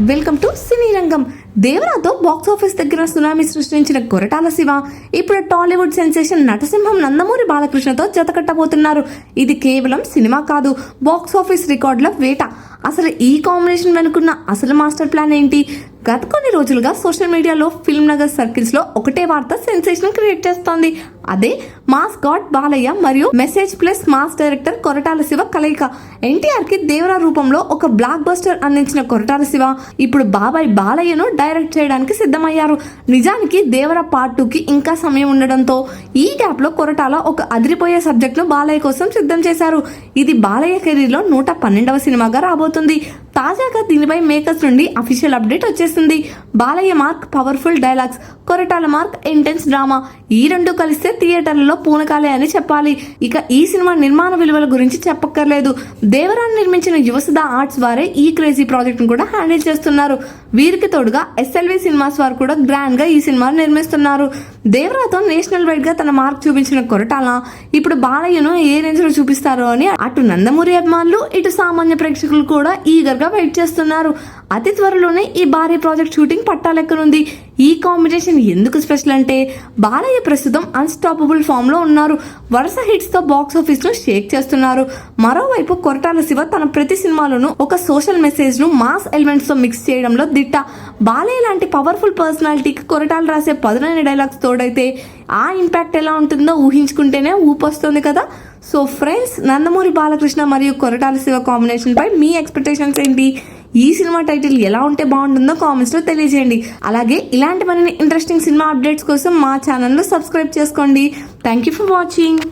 Welcome to సినీ రంగం. దేవరాతో box office దగ్గర tsunami సృష్టించిన కొరటాల శివ ఇప్పుడు టాలీవుడ్ సెన్సేషన్ నటసింహం నందమూరి బాలకృష్ణతో జతకట్టబోతున్నారు. ఇది కేవలం సినిమా కాదు, బాక్స్ ఆఫీస్ రికార్డుల వేట. అసలు ఈ కాంబినేషన్ వెనుకున్న అసలు మాస్టర్ ప్లాన్ ఏంటి? గత కొన్ని రోజులుగా సోషల్ మీడియాలో ఫిల్మ్ నగర్ సర్కిల్స్ లో ఒకటే వార్త సెన్సేషన్ క్రియేట్ చేస్తోంది. అదే మాస్ గాడ్ బాలయ్య మరియు message plus mass director Koratala Shiva కలయిక. ఎన్టీఆర్ కి దేవరా రూపంలో ఒక బ్లాక్ బస్టర్ అందించిన కొరటాల శివ ఇప్పుడు బాబాయ్ బాలయ్యను డైరెక్ట్ చేయడానికి సిద్ధమయ్యారు. నిజానికి దేవరా పార్ట్ 2 కి ఇంకా సమయం ఉండడంతో ఈ గ్యాప్ లో కొరటాల ఒక అదిరిపోయే సబ్జెక్ట్ ను బాలయ్య కోసం సిద్ధం చేశారు. ఇది బాలయ్య కెరీర్ లో 112వ సినిమాగా రాబోతుంది. తాజాగా దీనిపై మేకర్స్ నుండి అఫీషియల్ అప్డేట్ వచ్చేసింది. Balayya mark powerful dialogues, Koratala mark intense drama. ఈ రెండు కలిస్తే థియేటర్లలో పూనకాలే అని చెప్పాలి. ఇక ఈ సినిమా నిర్మాణ విలువల గురించి చెప్పక్కర్లేదు. దేవరాన్ని నిర్మించిన యువసుధ ఆర్ట్స్ వారే ఈ క్రేజీ ప్రాజెక్ట్ ను కూడా హ్యాండిల్ చేస్తున్నారు. వీరికి తోడుగా SLV సినిమాస్ వారు కూడా గ్రాండ్ గా ఈ సినిమాను నిర్మిస్తున్నారు. దేవరాతో నేషనల్ వైడ్ గా తన మార్క్ చూపించిన కొరటాల ఇప్పుడు బాలయ్యను ఏ రేంజ్ లో చూపిస్తారో అని అటు నందమూరి అభిమానులు ఇటు సామాన్య ప్రేక్షకులు కూడా ఈగర్ గా వెయిట్ చేస్తున్నారు. అతి త్వరలోనే ఈ భారీ ప్రాజెక్ట్ షూటింగ్ పట్టాలెక్కనుంది. ఈ కాంబినేషన్ ఎందుకు స్పెషల్ అంటే బాలయ్య ప్రస్తుతం అన్స్టాపబుల్ ఫామ్ లో ఉన్నారు. వరుస హిట్స్ తో బాక్స్ ఆఫీస్ ను షేక్ చేస్తున్నారు. మరోవైపు కొరటాల శివ తన ప్రతి సినిమాలోనూ ఒక సోషల్ మెసేజ్ ను మాస్ ఎలిమెంట్స్ తో మిక్స్ చేయడంలో దిట్ట. బాలయ్య లాంటి పవర్ఫుల్ పర్సనాలిటీకి కొరటాల రాసే పదునైన డైలాగ్స్ తోడైతే ఆ ఇంపాక్ట్ ఎలా ఉంటుందో ఊహించుకుంటేనే ఊపొస్తుంది కదా. సో ఫ్రెండ్స్, నందమూరి బాలకృష్ణ మరియు కొరటాల శివ కాంబినేషన్ పై మీ ఎక్స్పెక్టేషన్స్ ఏంటి? ఈ సినిమా టైటిల్ ఎలా ఉంటే బాగుంటుందో కామెంట్స్ లో తెలియజేయండి. అలాగే ఇలాంటి మరిన్ని ఇంట్రెస్టింగ్ సినిమా అప్డేట్స్ కోసం మా ఛానల్ ను సబ్స్క్రైబ్ చేసుకోండి. Thank you for watching.